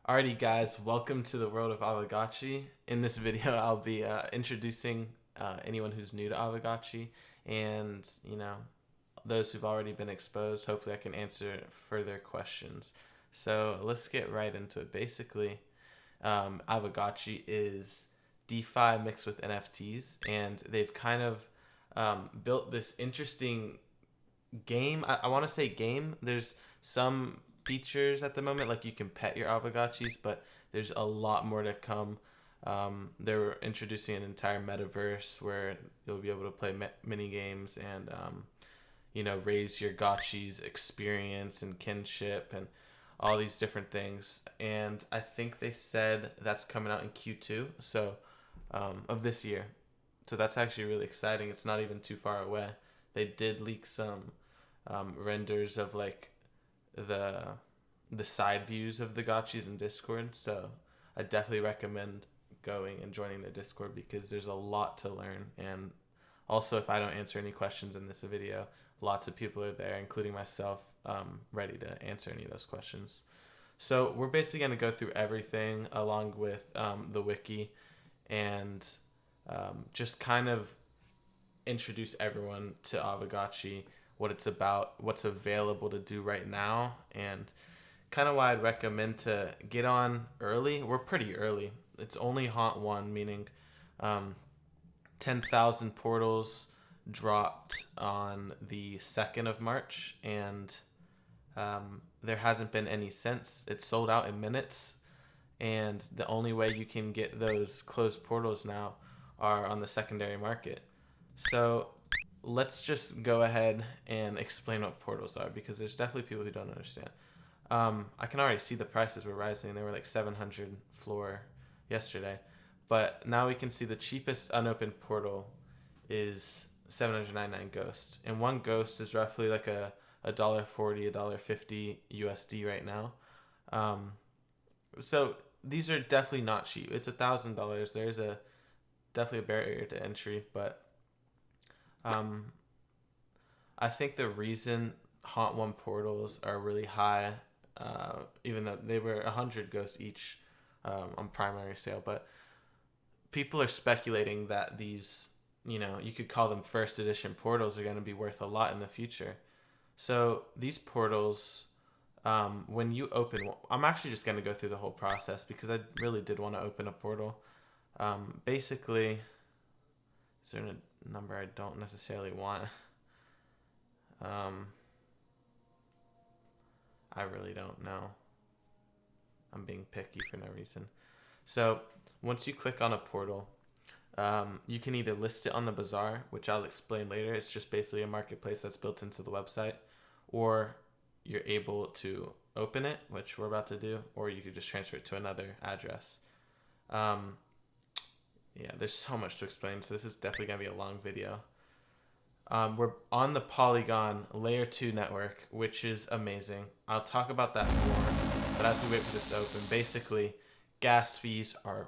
Alrighty, guys, welcome to the world of Aavegotchi. In this video, I'll be introducing anyone who's new to Aavegotchi and, those who've already been exposed. Hopefully, I can answer further questions. So, let's get right into it. Basically, Aavegotchi is DeFi mixed with NFTs, and they've kind of built this interesting game. I want to say game. There's some features at the moment, like you can pet your Aavegotchis, but there's a lot more to come. They're introducing an entire metaverse where you'll be able to play mini games and raise your Gotchi's experience and kinship and all these different things. And I think they said that's coming out in Q2 of this year. So that's actually really exciting. It's not even too far away. They did leak some renders of like the side views of the gotchis in Discord. So I definitely recommend going and joining their Discord because there's a lot to learn. And also, if I don't answer any questions in this video, lots of people are there, including myself, ready to answer any of those questions. So we're basically going to go through everything along with the wiki and just kind of introduce everyone to Aavegotchi, what it's about, what's available to do right now, and kind of why I'd recommend to get on early. We're pretty early. It's only Haunt 1, meaning 10,000 portals dropped on the 2nd of March, and there hasn't been any since. It's sold out in minutes, and the only way you can get those closed portals now are on the secondary market. So let's just go ahead and explain what portals are, because there's definitely people who don't understand. I can already see the prices were rising. They were like 700 floor yesterday, but now we can see the cheapest unopened portal is 799 ghost, and one ghost is roughly like a $1.40, $1.50 USD right now. So these are definitely not cheap. It's $1,000. There's definitely a barrier to entry, but I think the reason Haunt 1 portals are really high, even though they were 100 ghosts each on primary sale, but people are speculating that these, you could call them first edition portals, are going to be worth a lot in the future. So these portals, when you open, I'm actually just going to go through the whole process because I really did want to open a portal. Basically, is there a number I don't necessarily want? I really don't know. I'm being picky for no reason. So once you click on a portal, you can either list it on the bazaar, which I'll explain later. It's just basically a marketplace that's built into the website, or you're able to open it, which we're about to do, or you could just transfer it to another address. Yeah, there's so much to explain, so this is definitely going to be a long video. We're on the Polygon Layer 2 network, which is amazing. I'll talk about that more, but as we wait for this to open, basically, gas fees are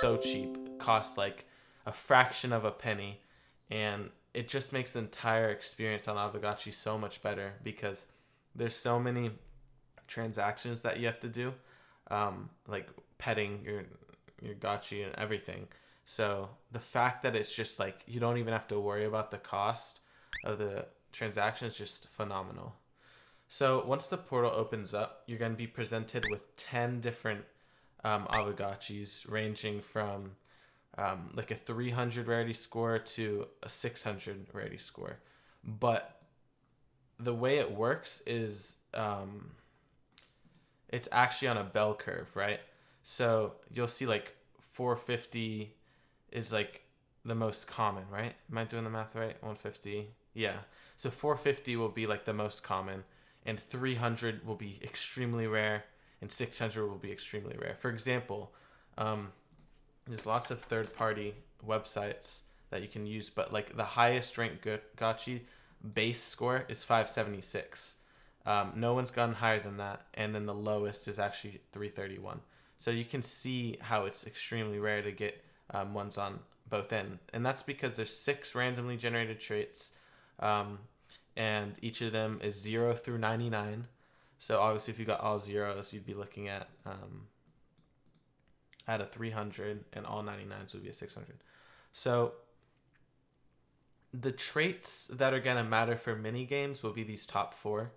so cheap. Cost like a fraction of a penny, and it just makes the entire experience on Aavegotchi so much better because there's so many transactions that you have to do, like petting your Gotchi and everything. So the fact that it's just like you don't even have to worry about the cost of the transaction is just phenomenal. So once the portal opens up, you're going to be presented with 10 different Aavegotchis, ranging from like a 300 rarity score to a 600 rarity score. But the way it works is it's actually on a bell curve, right? So you'll see like 450 is like the most common, right? Am I doing the math right? 150. Yeah. So 450 will be like the most common, and 300 will be extremely rare, and 600 will be extremely rare. For example, there's lots of third-party websites that you can use, but like the highest ranked Gotchi base score is 576. No one's gone higher than that, and then the lowest is actually 331. So you can see how it's extremely rare to get ones on both ends, and that's because there's 6 randomly generated traits, and each of them is 0 through 99. So obviously, if you got all zeros, you'd be looking at at a 300, and all 99s would be a 600. So the traits that are going to matter for mini games will be these top four.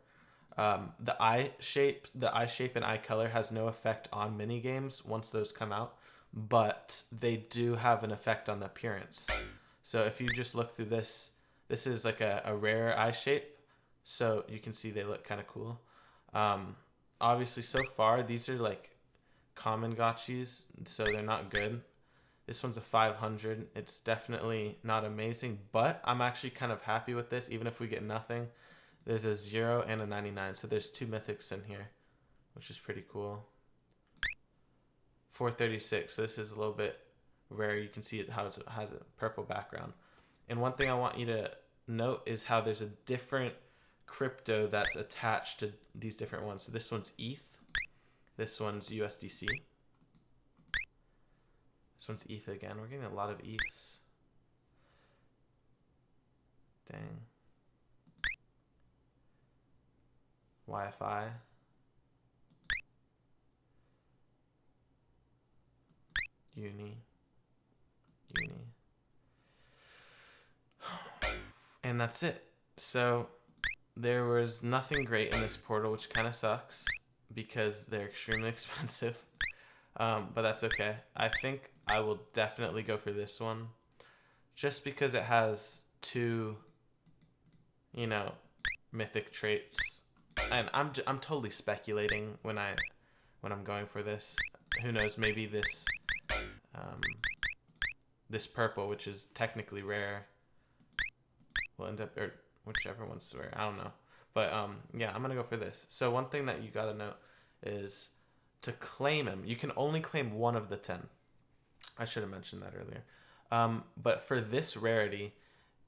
The eye shape and eye color has no effect on mini games once those come out, but they do have an effect on the appearance. So if you just look through this is like a rare eye shape, so you can see they look kind of cool. Obviously, so far these are like common gotchis, so they're not good. This one's a 500. It's definitely not amazing, but I'm actually kind of happy with this, even if we get nothing. There's a 0 and a 99, so there's 2 mythics in here, which is pretty cool. 436, so this is a little bit rare. You can see it has a purple background. And one thing I want you to note is how there's a different crypto that's attached to these different ones. So this one's ETH. This one's USDC. This one's ETH again. We're getting a lot of ETHs. Dang. Wi-Fi. Uni. And that's it. So there was nothing great in this portal, which kind of sucks because they're extremely expensive. But that's okay. I think I will definitely go for this one just because it has 2, mythic traits. And I'm totally speculating when I'm going for this. Who knows, maybe this this purple, which is technically rare, will end up, or whichever one's rare, I don't know. But yeah, I'm gonna go for this. So one thing that you gotta note is to claim him, you can only claim 1 of the 10. I should have mentioned that earlier. But for this rarity,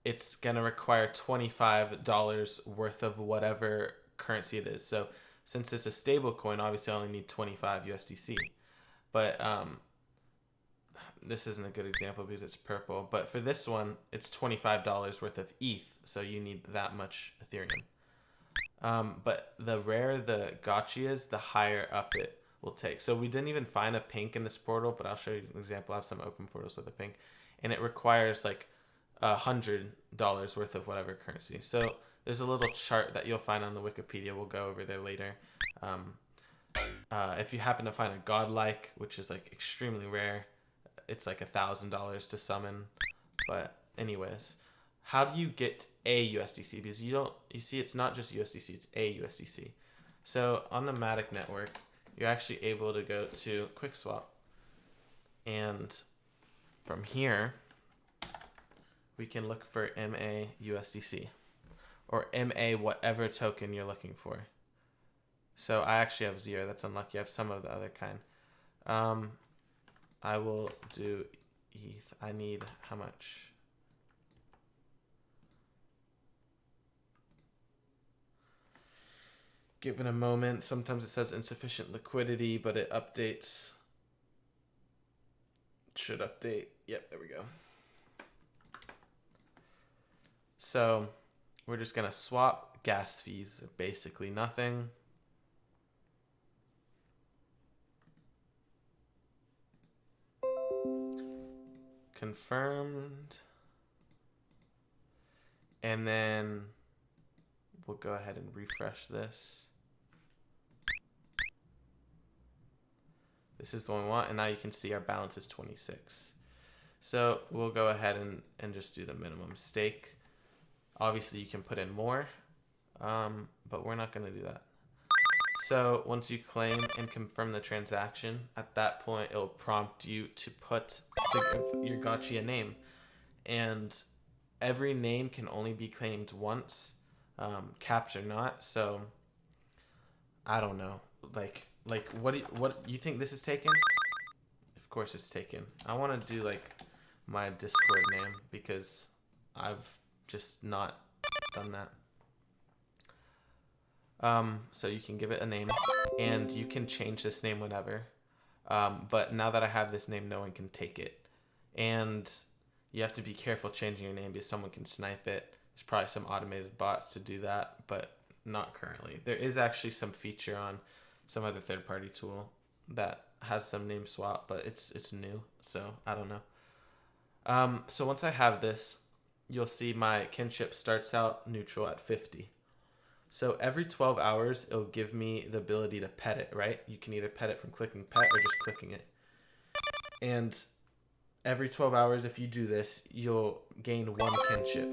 it's gonna require $25 worth of whatever currency it is. So since it's a stable coin, obviously I only need 25 USDC. But this isn't a good example because it's purple. But for this one, it's $25 worth of ETH, so you need that much Ethereum. But the rarer the gotchi is, the higher up it will take. So we didn't even find a pink in this portal, but I'll show you an example. I have some open portals with a pink, and it requires like $100 worth of whatever currency. So there's a little chart that you'll find on the Wikipedia. We'll go over there later. If you happen to find a godlike, which is like extremely rare, it's like $1,000 to summon. But anyways, how do you get a USDC? Because you see it's not just USDC, it's a USDC. So on the Matic network, you're actually able to go to QuickSwap, and from here we can look for MA USDC or MA whatever token you're looking for. So I actually have 0. That's unlucky. I have some of the other kind. I will do ETH. I need how much? Give it a moment. Sometimes it says insufficient liquidity, but it updates. It should update. Yep, there we go. So we're just going to swap. Gas fees, basically nothing. Confirmed. And then we'll go ahead and refresh this. This is the one we want, and now you can see our balance is 26. So we'll go ahead and just do the minimum stake. Obviously you can put in more, but we're not going to do that. So once you claim and confirm the transaction, at that point it'll prompt you to give your gotchi a name, and every name can only be claimed once, capped or not. So I don't know, like what you think this is taken? Of course it's taken. I want to do like my Discord name because I've just not done that. So you can give it a name, and you can change this name whenever. But now that I have this name, no one can take it. And you have to be careful changing your name because someone can snipe it. There's probably some automated bots to do that, but not currently. There is actually some feature on some other third-party tool that has some name swap, but it's new, so I don't know. So once I have this, you'll see my kinship starts out neutral at 50. So every 12 hours, it'll give me the ability to pet it, right? You can either pet it from clicking pet or just clicking it. And every 12 hours, if you do this, you'll gain 1 kinship.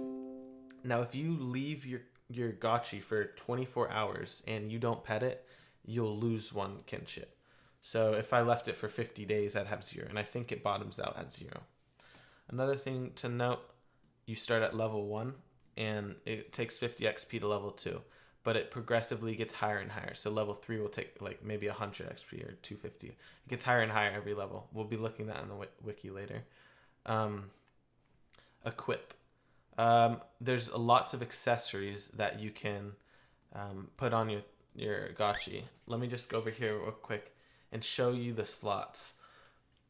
Now, if you leave your gotchi for 24 hours and you don't pet it, you'll lose 1 kinship. So if I left it for 50 days, I'd have 0. And I think it bottoms out at 0. Another thing to note, you start at level 1 and it takes 50 XP to level 2. But it progressively gets higher and higher. So level 3 will take like maybe 100 XP or 250. It gets higher and higher every level. We'll be looking at that in the wiki later. Equip. There's lots of accessories that you can put on your gotchi. Let me just go over here real quick and show you the slots.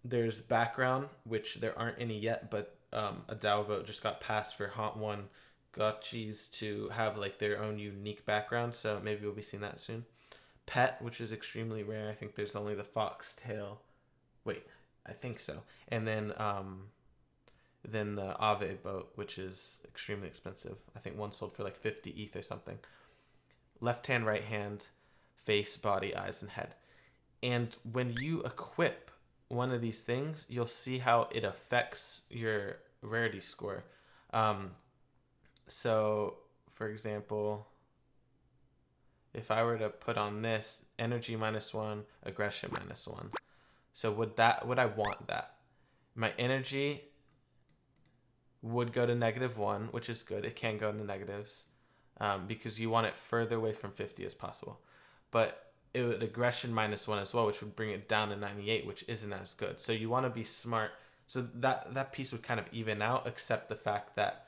There's background, which there aren't any yet, but a DAO vote just got passed for Haunt 1 gotchis to have like their own unique background, so maybe we'll be seeing that soon. Pet, which is extremely rare. I think there's only the foxtail. Wait, I think so. And then the Aavegotchi, which is extremely expensive. I think one sold for like 50 ETH or something. Left hand, right hand, face, body, eyes, and head. And when you equip one of these things, you'll see how it affects your rarity score. So, for example, if I were to put on this, energy -1, aggression -1. So would I want that? My energy would go to -1, which is good. It can go in the negatives because you want it further away from 50 as possible. But it would aggression -1 as well, which would bring it down to 98, which isn't as good. So you want to be smart. So that piece would kind of even out, except the fact that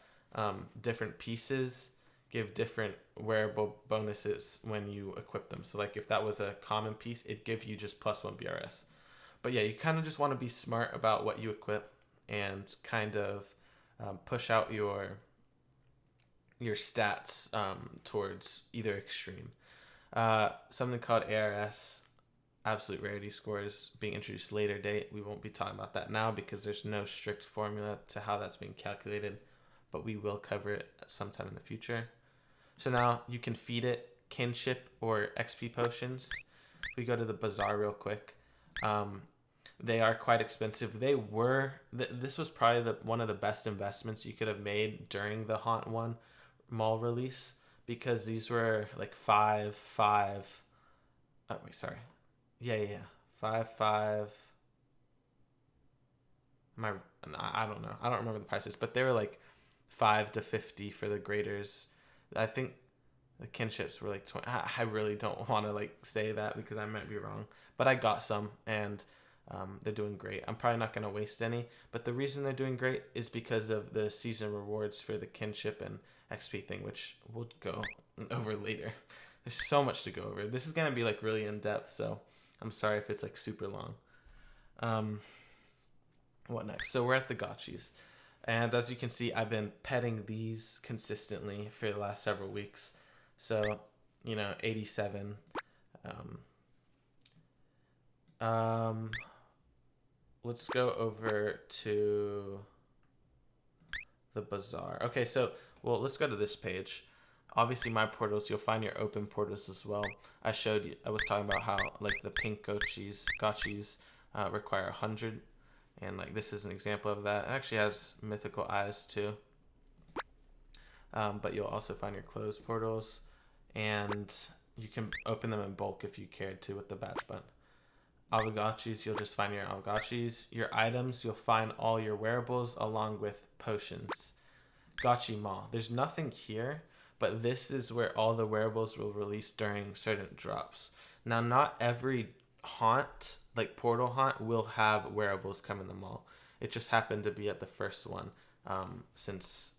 different pieces give different wearable bonuses when you equip them. So like if that was a common piece, it'd give you just +1 BRS. But yeah, you kind of just want to be smart about what you equip and kind of push out your stats towards either extreme. Something called ARS, absolute rarity scores, being introduced later date. We won't be talking about that now because there's no strict formula to how that's being calculated, but we will cover it sometime in the future. So now you can feed it kinship or XP potions. We go to the bazaar real quick. They are quite expensive. They were, this was probably one of the best investments you could have made during the Haunt 1 mall release, because these were like 5. Oh wait, sorry. Yeah. 5. I don't know. I don't remember the prices, but they were like 5 to 50 for the graders. I think the kinships were like 20. I really don't want to like say that because I might be wrong, but I got some and they're doing great. I'm probably not going to waste any, but the reason they're doing great is because of the season rewards for the kinship and XP thing, which we'll go over later. There's so much to go over. This is going to be like really in depth, so I'm sorry if it's like super long. What next? So we're at the gotchis. And as you can see, I've been petting these consistently for the last several weeks. So, 87. Let's go over to the bazaar. Okay, so, let's go to this page. Obviously, my portals, you'll find your open portals as well. I was talking about how, like, the pink gotchis require 100. And like this is an example of that. It actually has mythical eyes too. But you'll also find your closed portals, and you can open them in bulk if you cared to with the batch button. Aavegotchis, you'll just find your Aavegotchis. Your items, you'll find all your wearables along with potions. Gotchi Mall. There's nothing here, but this is where all the wearables will release during certain drops. Now, not every haunt, like portal haunt, will have wearables come in the mall. It just happened to be at the first one, since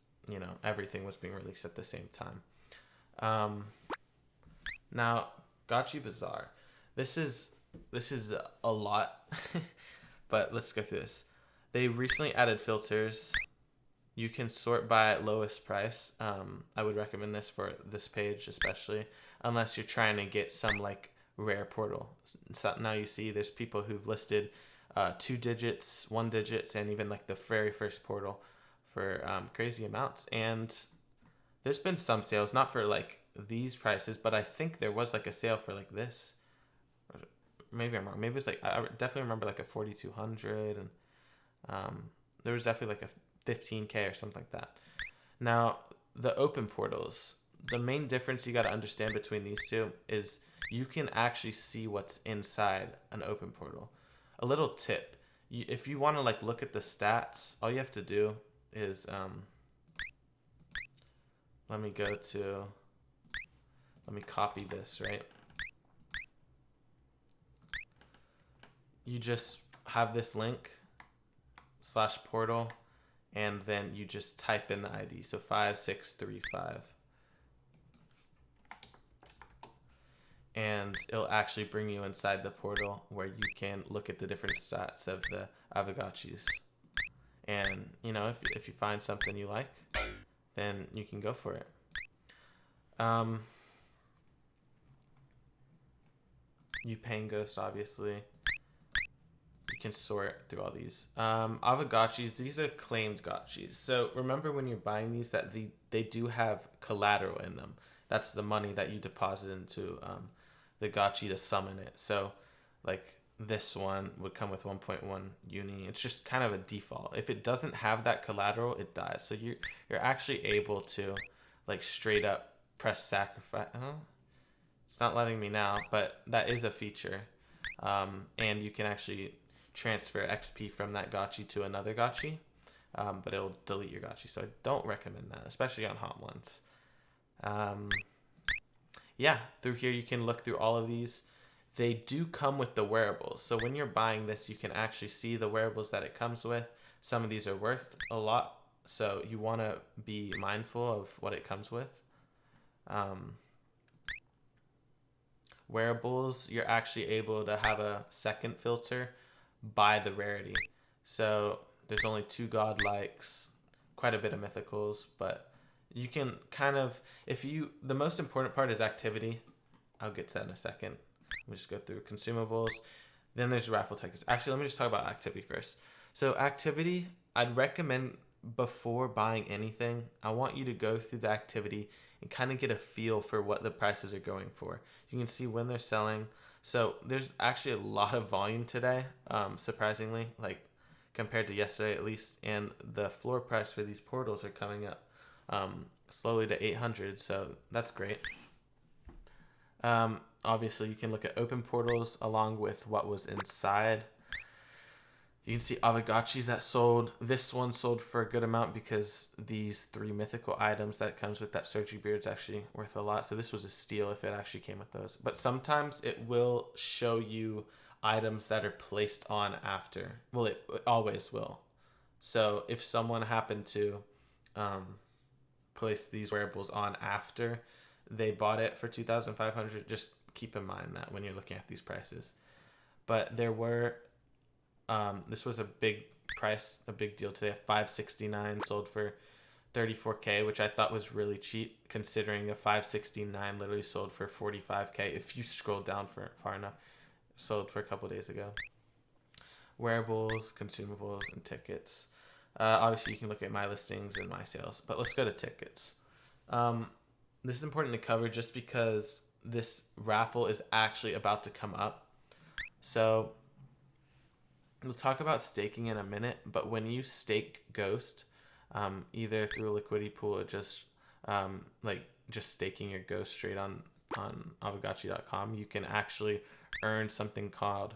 everything was being released at the same time. Now Gotchi Bazaar, this is a lot but let's go through this. They recently added filters. You can sort by lowest price. I would recommend this for this page especially, unless you're trying to get some like rare portal. So now you see there's people who've listed 2 digits, 1 digits, and even like the very first portal for crazy amounts. And there's been some sales, not for like these prices, but I think there was like a sale for like this. Maybe I'm wrong. Maybe it's like, I definitely remember like a 4,200, and there was definitely like a 15K or something like that. Now, the open portals, the main difference you got to understand between these two is you can actually see what's inside an open portal. A little tip, if you want to like look at the stats, all you have to do is, let me copy this, right? You just have this link /portal, and then you just type in the ID. So 5635. And it'll actually bring you inside the portal where you can look at the different stats of the Aavegotchis. And, you know, if you find something you like, then you can go for it. You paying Ghost, obviously. You can sort through all these. Aavegotchis, these are claimed gotchis. So remember when you're buying these that they do have collateral in them. That's the money that you deposit into the gotchi to summon it. So like this one would come with 1.1 uni. It's just kind of a default. If it doesn't have that collateral, it dies. So you're actually able to like straight up press sacrifice. It's not letting me now, but that is a feature. And you can actually transfer XP from that gotchi to another gotchi, but it'll delete your gotchi. So I don't recommend that, especially on hot ones. Yeah, through here you can look through all of these. They do come with the wearables. So when you're buying this, you can actually see the wearables that it comes with. Some of these are worth a lot, so you want to be mindful of what it comes with. Wearables, you're actually able to have a second filter by the rarity. So there's only 2 godlikes, quite a bit of mythicals, but you can kind of, the most important part is activity. I'll get to that in a second. We'll just go through consumables. Then there's raffle tickets. Actually, let me just talk about activity first. So activity, I'd recommend before buying anything, I want you to go through the activity and kind of get a feel for what the prices are going for. You can see when they're selling. So there's actually a lot of volume today, surprisingly, like compared to yesterday at least. And the floor price for these portals are coming up slowly to 800, so that's great. Obviously, you can look at open portals along with what was inside. You can see Aavegotchis that sold. This one sold for a good amount because these 3 mythical items that it comes with, that Surgery Beard's actually worth a lot. So this was a steal if it actually came with those. But sometimes it will show you items that are placed on after. Well, it always will. So if someone happened to place these wearables on after they bought it for 2,500, just keep in mind that when you're looking at these prices. But there were this was a big price, a big deal today. 569 sold for 34K, which I thought was really cheap considering a 569 literally sold for 45K if you scroll down for far enough. Sold for a couple days ago. Wearables, consumables, and tickets. Obviously, you can look at my listings and my sales, but let's go to tickets. This is important to cover just because this raffle is actually about to come up. So we'll talk about staking in a minute, but when you stake Ghost, either through a liquidity pool or just staking your Ghost straight on Aavegotchi.com, you can actually earn something called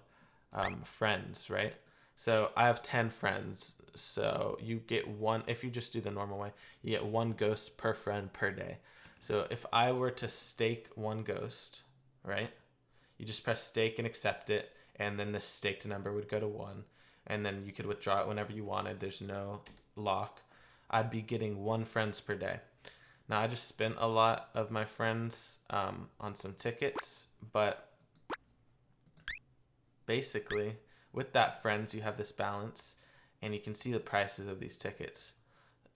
friends, right? So I have 10 friends, so you get one. If you just do the normal way, you get 1 ghost per friend per day. So if I were to stake 1 ghost, right, you just press stake and accept it, and then the staked number would go to 1, and then you could withdraw it whenever you wanted. There's no lock. I'd be getting 1 friends per day. Now I just spent a lot of my friends on some tickets, but basically with that friends you have this balance, and you can see the prices of these tickets.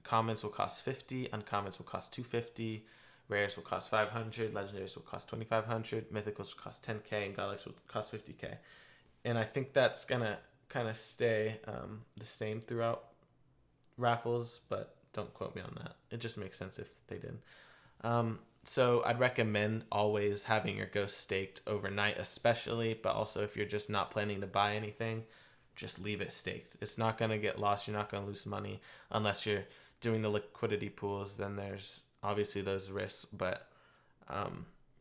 Commons will cost 50, uncommons will cost 250, Rares will cost 500, legendaries will cost 2,500, mythicals will cost 10k, and godlikes will cost 50k. And I think that's gonna kind of stay the same throughout raffles, but don't quote me on that. It just makes sense if they did. So I'd recommend always having your ghost staked overnight, especially, but also if you're just not planning to buy anything, just leave it staked. It's not going to get lost. You're not going to lose money unless you're doing the liquidity pools. Then there's obviously those risks, but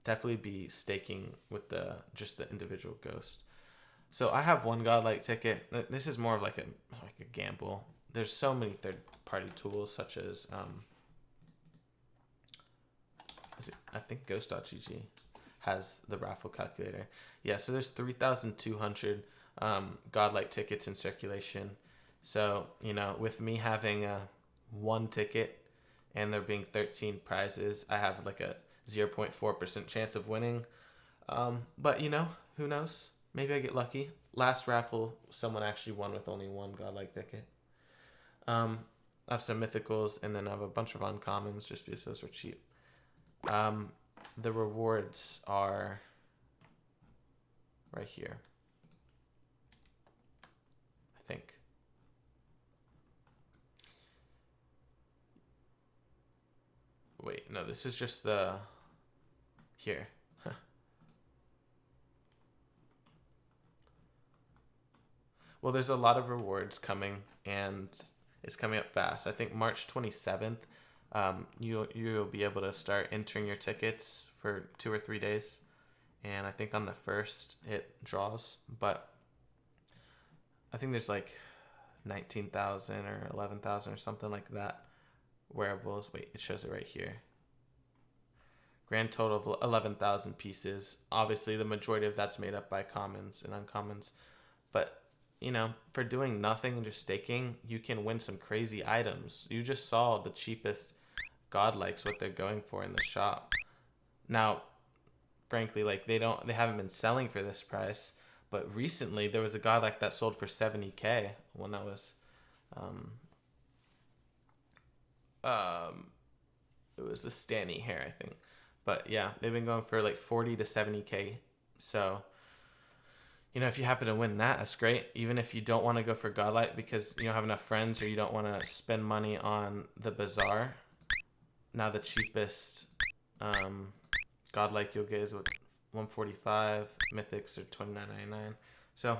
definitely be staking with the individual ghost. So I have one godlike ticket. This is more of like a gamble. There's so many third-party tools such as I think Ghost.gg has the raffle calculator. Yeah, so there's 3,200 godlike tickets in circulation. So, with me having one ticket and there being 13 prizes, I have like a 0.4% chance of winning. But, who knows? Maybe I get lucky. Last raffle, someone actually won with only one godlike ticket. I have some mythicals, and then I have a bunch of uncommons just because those were cheap. The rewards are right here, I think. Wait, no, this is just here. Well, there's a lot of rewards coming, and it's coming up fast. I think March 27th. You'll be able to start entering your tickets for 2 or 3 days, and I think on the 1st it draws, but I think there's like 19,000 or 11,000 or something like that wearables. Wait, it shows it right here. Grand total of 11,000 pieces. Obviously, the majority of that's made up by commons and uncommons, but for doing nothing and just staking, you can win some crazy items. You just saw the cheapest godlikes, what they're going for in the shop. Now, frankly, they haven't been selling for this price, but recently there was a godlike that sold for 70k when that was it was the Stanny hair, I think. But yeah, they've been going for like 40 to 70k. So if you happen to win that, that's great. Even if you don't want to go for godlike because you don't have enough friends or you don't want to spend money on the bazaar. Now the cheapest godlike you'll get is what, 145. Mythics are 29.99. So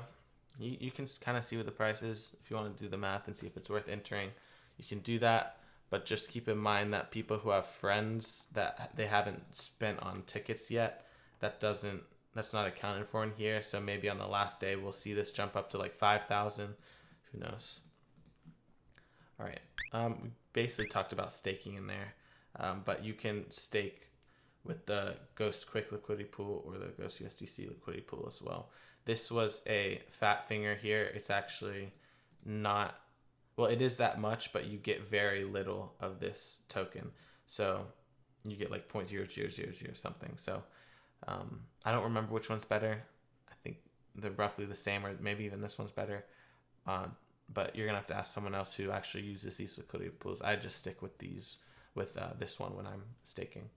you can kind of see what the price is. If you want to do the math and see if it's worth entering, you can do that. But just keep in mind that people who have friends that they haven't spent on tickets yet, that's not accounted for in here. So maybe on the last day we'll see this jump up to like 5,000. Who knows? All right. We basically talked about staking in there. But you can stake with the Ghost Quick liquidity pool or the Ghost USDC liquidity pool as well. This was a fat finger here. It's actually not, well, it is that much, but you get very little of this token. So you get like 0.0000 something. So I don't remember which one's better. I think they're roughly the same, or maybe even this one's better. But you're going to have to ask someone else who actually uses these liquidity pools. I just stick with these. With this one when I'm staking.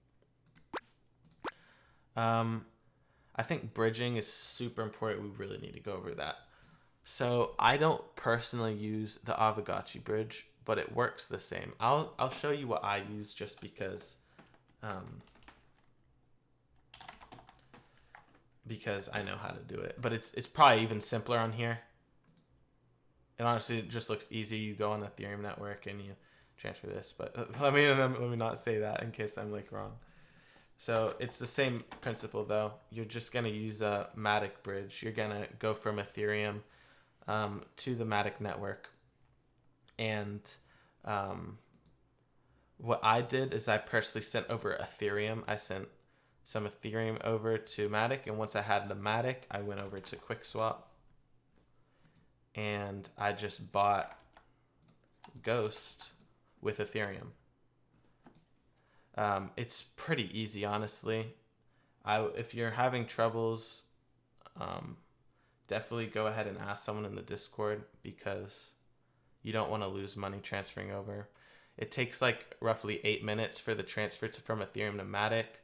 I think bridging is super important. We really need to go over that. So I don't personally use the Aavegotchi bridge, but it works the same. I'll show you what I use just because I know how to do it. But it's probably even simpler on here. And honestly, it just looks easy. You go on the Ethereum network and you transfer this, but let me not say that in case I'm wrong. So it's the same principle though. You're just gonna use a Matic bridge. You're gonna go from Ethereum to the Matic network, and what I did is I personally sent over Ethereum. I sent some Ethereum over to Matic, and once I had the Matic, I went over to QuickSwap, and I just bought Ghost with Ethereum. It's pretty easy, honestly. If you're having troubles, definitely go ahead and ask someone in the Discord because you don't want to lose money transferring over. It takes like roughly 8 minutes for the transfer from Ethereum to Matic.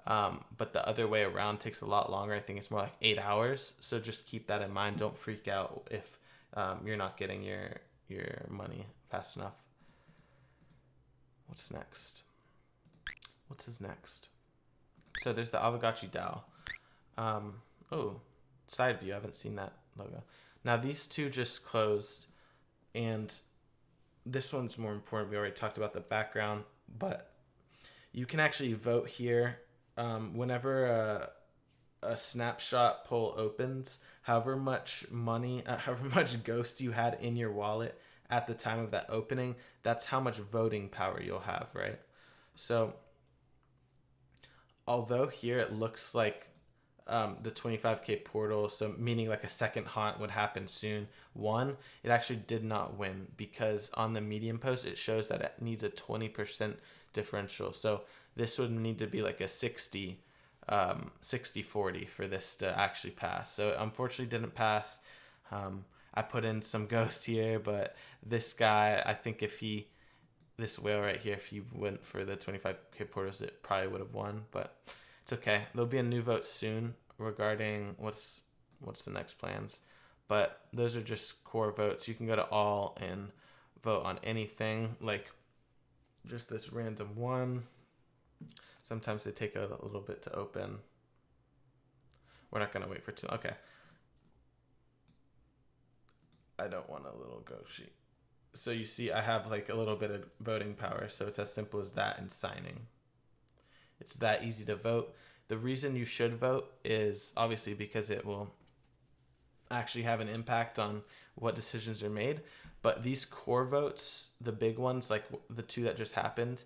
But the other way around takes a lot longer. I think it's more like 8 hours. So just keep that in mind. Don't freak out if you're not getting your money fast enough. What's next? What's his next? So there's the Aavegotchi DAO. Oh, side view. I haven't seen that logo. Now these two just closed, and this one's more important. We already talked about the background, but you can actually vote here whenever a snapshot poll opens. However much money, however much ghost you had in your wallet at the time of that opening, that's how much voting power you'll have, right? So although here it looks like the 25K portal, so meaning like a second haunt would happen soon, it actually did not win, because on the Medium post it shows that it needs a 20% differential. So this would need to be like a 60-40 for this to actually pass. So it unfortunately didn't pass. I put in some ghost here, but this guy, I think this whale right here, if he went for the 25K portals, it probably would have won, but it's okay. There'll be a new vote soon regarding what's the next plans. But those are just core votes. You can go to all and vote on anything, like just this random one. Sometimes they take a little bit to open. We're not going to wait for too long. Okay. I don't want a little ghost sheet. So you see I have like a little bit of voting power. So it's as simple as that and signing. It's that easy to vote. The reason you should vote is obviously because it will actually have an impact on what decisions are made. But these core votes, the big ones, like the two that just happened,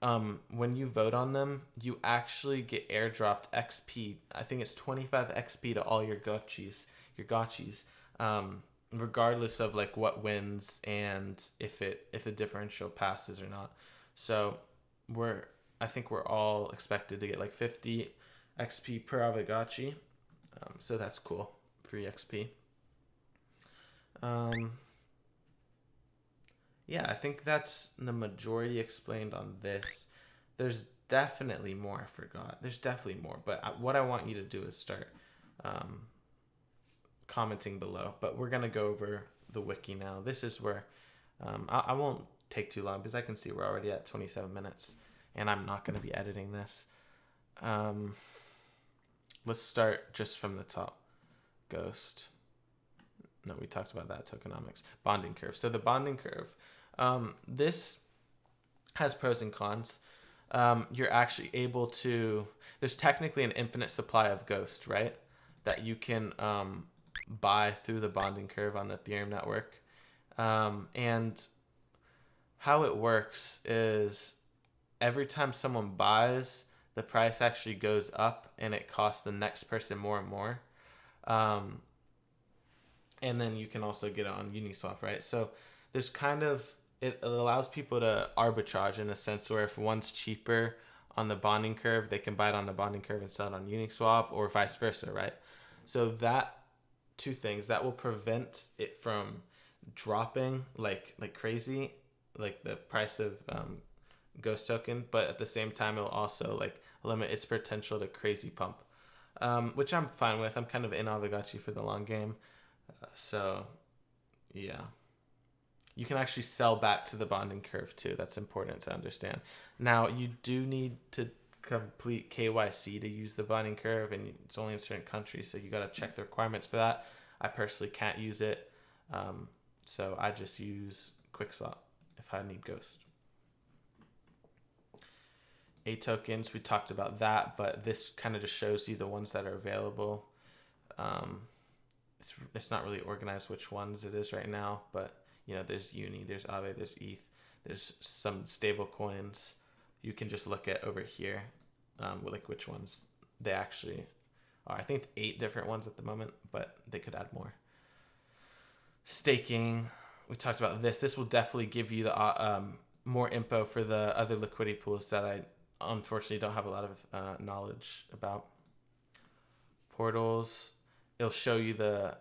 when you vote on them, you actually get airdropped XP. I think it's 25 XP to all your gotchis, regardless of like what wins and if the differential passes or not. So I think we're all expected to get like 50 XP per Aavegotchi. So that's cool. Free XP. Yeah, I think that's the majority explained on this. There's definitely more. I forgot. There's definitely more. But what I want you to do is start commenting below. But we're going to go over the wiki now. This is where I won't take too long because I can see we're already at 27 minutes. And I'm not going to be editing this. Let's start just from the top. Ghost. No, we talked about that. Tokenomics. Bonding curve. So the bonding curve. This has pros and cons. You're actually able to... There's technically an infinite supply of Ghost, right? That you can buy through the bonding curve on the Ethereum network. And how it works is every time someone buys, the price actually goes up and it costs the next person more and more. And then you can also get it on Uniswap, right? So there's kind of... It allows people to arbitrage in a sense where if one's cheaper on the bonding curve, they can buy it on the bonding curve and sell it on Uniswap, or vice versa, right? So that two things that will prevent it from dropping like crazy, like the price of Ghost token, but at the same time it'll also like limit its potential to crazy pump, which I'm fine with. I'm kind of in Aavegotchi for the long game, so yeah. You can actually sell back to the bonding curve too. That's important to understand. Now, you do need to complete KYC to use the bonding curve, and it's only in certain countries, so you got to check the requirements for that. I personally can't use it, so I just use QuickSwap if I need Ghost. A tokens, we talked about that, but this kind of just shows you the ones that are available. It's not really organized which ones it is right now, but you know, there's Uni, there's Aave, there's ETH, there's some stable coins. You can just look at over here, like which ones they actually are. I think it's 8 different ones at the moment, but they could add more. Staking, we talked about this. This will definitely give you the more info for the other liquidity pools that I unfortunately don't have a lot of knowledge about. Portals, it'll show you the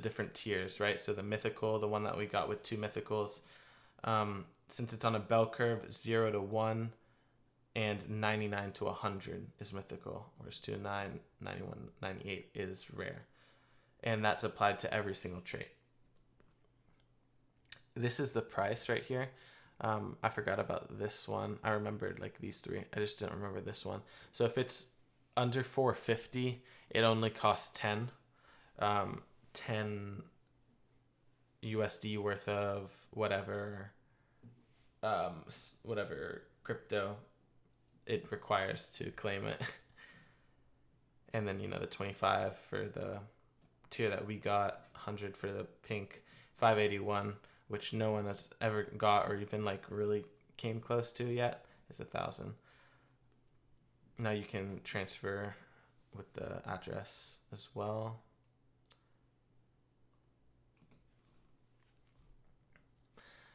different tiers, right? So the mythical, the one that we got with 2 mythicals, since it's on a bell curve, 0 to 1 and 99 to 100 is mythical, whereas 2 to 9, 91, 98 is rare. And that's applied to every single trait. This is the price right here. I forgot about this one. I remembered like these three. I just didn't remember this one. So if it's under 450, it only costs 10. 10 USD worth of whatever crypto it requires to claim it. And then, the 25 for the tier that we got, 100 for the pink, 581, which no one has ever got or even like really came close to yet, is 1,000. Now you can transfer with the address as well.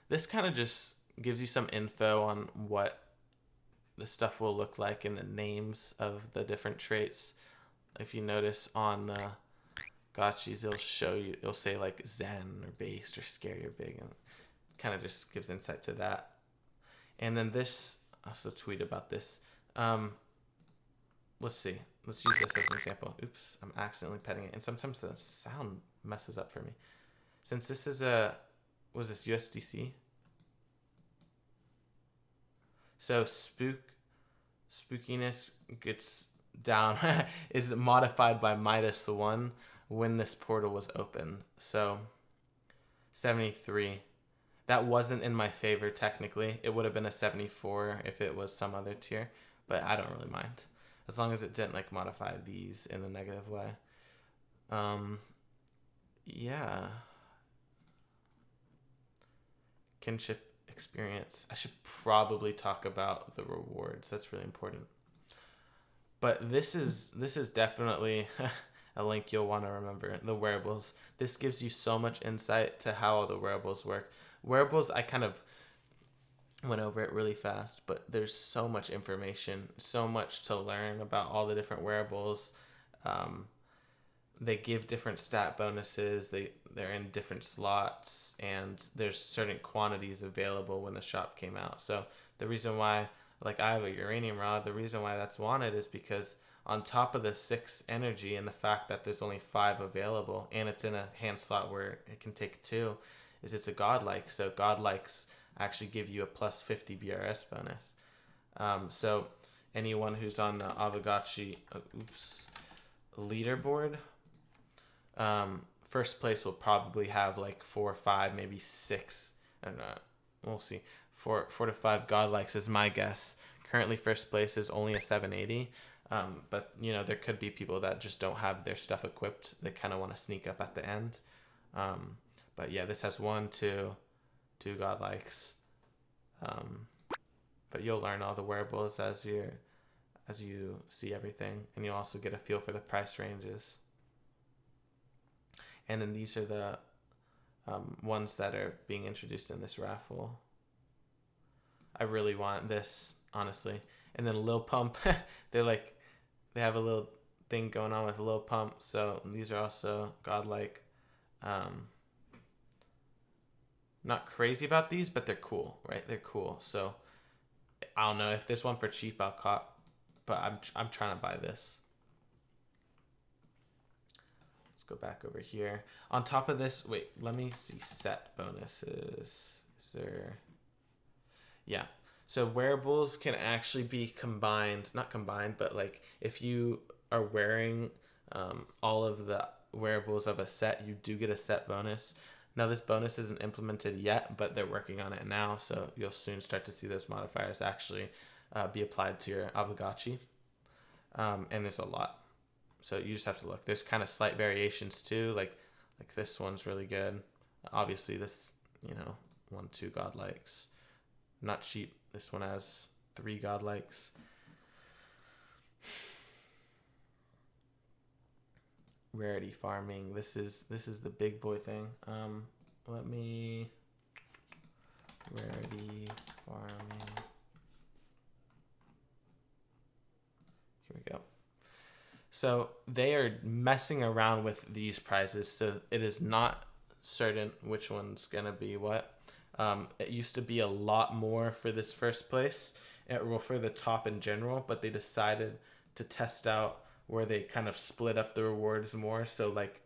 This kind of just gives you some info on what the stuff will look like in the names of the different traits. If you notice on the gotchis, it'll say like Zen or based or scary or big, and kind of just gives insight to that. And then this, I also tweet about this. Let's see. Let's use this as an example. Oops, I'm accidentally petting it. And sometimes the sound messes up for me. Since this is was this USDC? So spookiness gets down, is modified by -1 when this portal was open. So 73. That wasn't in my favor technically. It would have been a 74 if it was some other tier, but I don't really mind. As long as it didn't like modify these in a negative way. Yeah. Kinship Experience. I should probably talk about the rewards. That's really important. But this is definitely a link you'll want to remember. The wearables. This gives you so much insight to how all the wearables work. Wearables, I kind of went over it really fast, but there's so much information, so much to learn about all the different wearables. They give different stat bonuses. They're in different slots, and there's certain quantities available when the shop came out. So the reason why, like I have a uranium rod, the reason why that's wanted is because on top of the 6 energy and the fact that there's only 5 available, and it's in a hand slot where it can take 2, is it's a godlike. So godlikes actually give you a plus 50 BRS bonus. So anyone who's on the Aavegotchi leaderboard, first place will probably have like 4 or 5, maybe 6. I don't know. We'll see. 4 to 5 godlikes is my guess. Currently, first place is only a 780. But there could be people that just don't have their stuff equipped. They kind of want to sneak up at the end. But yeah, this has 1, 2 godlikes. But you'll learn all the wearables as you see everything, and you'll also get a feel for the price ranges. And then these are the ones that are being introduced in this raffle. I really want this, honestly. And then Lil Pump, they have a little thing going on with Lil Pump. So these are also godlike. Not crazy about these, but they're cool, right? They're cool. So I don't know if there's one for cheap, I'll cop. But I'm trying to buy this. Go back over here. On top of this, wait, let me see set bonuses. Is there? Yeah. So wearables can actually be combined, not combined, but like if you are wearing all of the wearables of a set, you do get a set bonus. Now this bonus isn't implemented yet, but they're working on it now. So you'll soon start to see those modifiers actually be applied to your Aavegotchi. And there's a lot. So you just have to look. There's kind of slight variations too. Like this one's really good. Obviously this, 1, 2 godlikes. Not cheap. This one has 3 godlikes. Rarity farming. This is the big boy thing. Rarity farming. Here we go. So they are messing around with these prizes, so it is not certain which one's going to be what. It used to be a lot more for this first place, well, for the top in general, but they decided to test out where they kind of split up the rewards more, so like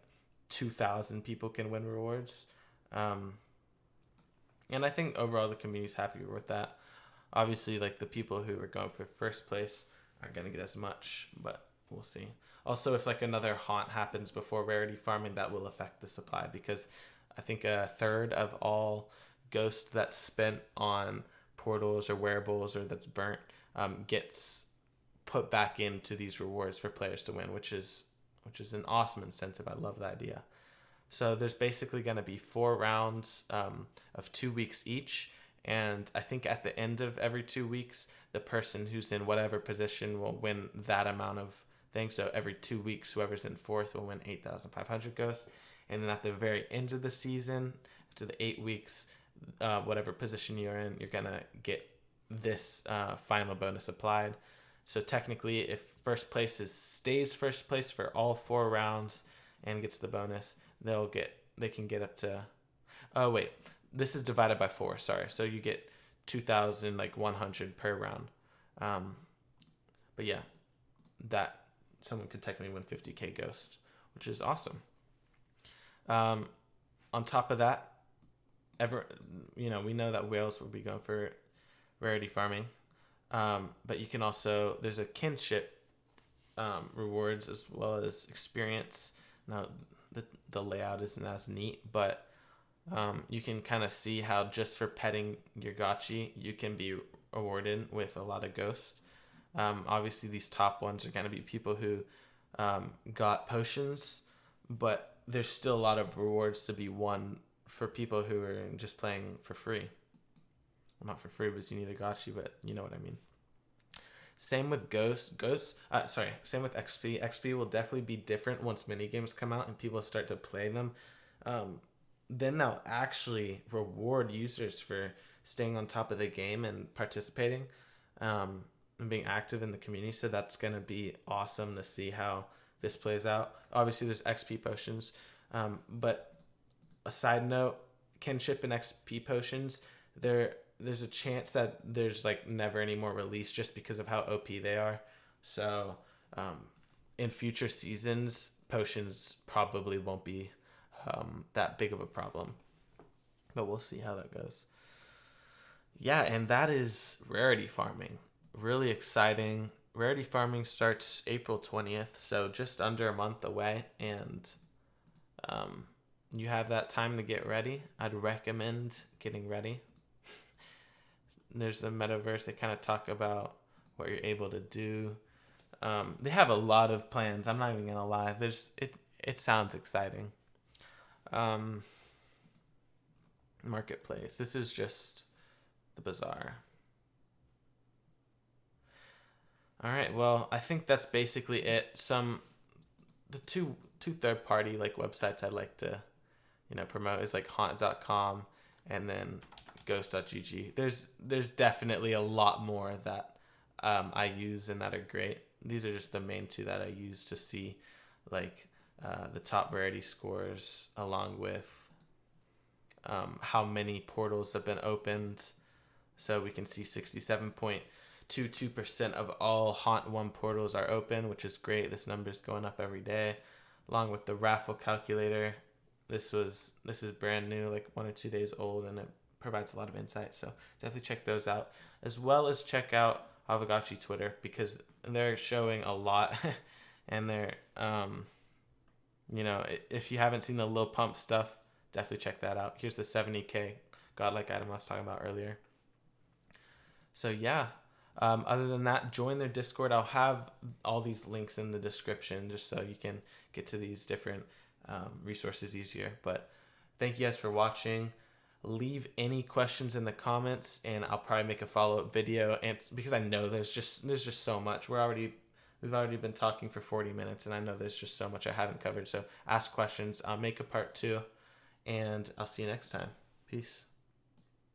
2,000 people can win rewards. And I think overall the community's happy with that. Obviously, like the people who are going for first place aren't going to get as much, but we'll see. Also, if like another haunt happens before rarity farming, that will affect the supply, because I think a third of all ghost that's spent on portals or wearables or that's burnt gets put back into these rewards for players to win, which is an awesome incentive. I love the idea. So there's basically going to be 4 rounds of 2 weeks each, and I think at the end of every 2 weeks, the person who's in whatever position will win that amount of things. So every 2 weeks, whoever's in 4th will win 8,500 ghosts. And then at the very end of the season, after the 8 weeks, whatever position you're in, you're going to get this final bonus applied. So technically, if first place stays first place for all 4 rounds and gets the bonus, they can get up to, oh wait, this is divided by 4, sorry. So you get 2,100 per round. But yeah, that someone could technically win 50k ghost, which is awesome. On top of that, we know that whales will be going for rarity farming, but you can also, there's a kinship rewards as well as experience. Now the layout isn't as neat, but you can kind of see how just for petting your gotchi you can be awarded with a lot of ghosts. Obviously these top ones are going to be people who got potions, but there's still a lot of rewards to be won for people who are just playing for free. Well, not for free because you need a gotchi, but you know what I mean. Same with same with XP. XP will definitely be different once minigames come out and people start to play them. Then they'll actually reward users for staying on top of the game and participating and being active in the community. So that's going to be awesome to see how this plays out. Obviously, there's XP potions, but a side note, kinship and XP potions, there's a chance that there's like never any more release just because of how OP they are. So in future seasons, potions probably won't be that big of a problem, but we'll see how that goes. Yeah, and that is rarity farming. Really exciting. Rarity farming starts April 20th, so just under a month away, and you have that time to get ready. I'd recommend getting ready. There's the metaverse. They kind of talk about what you're able to do. They have a lot of plans. I'm not even gonna lie. It sounds exciting. Marketplace. This is just the bazaar. All right. Well, I think that's basically it. The two third-party like websites I'd like to, promote is like haunt.com and then ghost.gg. There's definitely a lot more that I use and that are great. These are just the main 2 that I use to see like the top rarity scores, along with how many portals have been opened. So we can see 67.22% of all Haunt 1 portals are open, which is great. This number is going up every day, along with the raffle calculator. This is brand new, like 1 or 2 days old, and it provides a lot of insight. So definitely check those out, as well as check out Aavegotchi Twitter, because they're showing a lot and they're if you haven't seen the Lil Pump stuff, definitely check that out. Here's the 70k godlike item I was talking about earlier. So yeah, other than that, join their Discord. I'll have all these links in the description just so you can get to these different resources easier. But thank you guys for watching. Leave any questions in the comments, and I'll probably make a follow-up video. And because I know there's just so much. We've already been talking for 40 minutes, and I know there's just so much I haven't covered. So ask questions. I'll make a part 2, and I'll see you next time. Peace.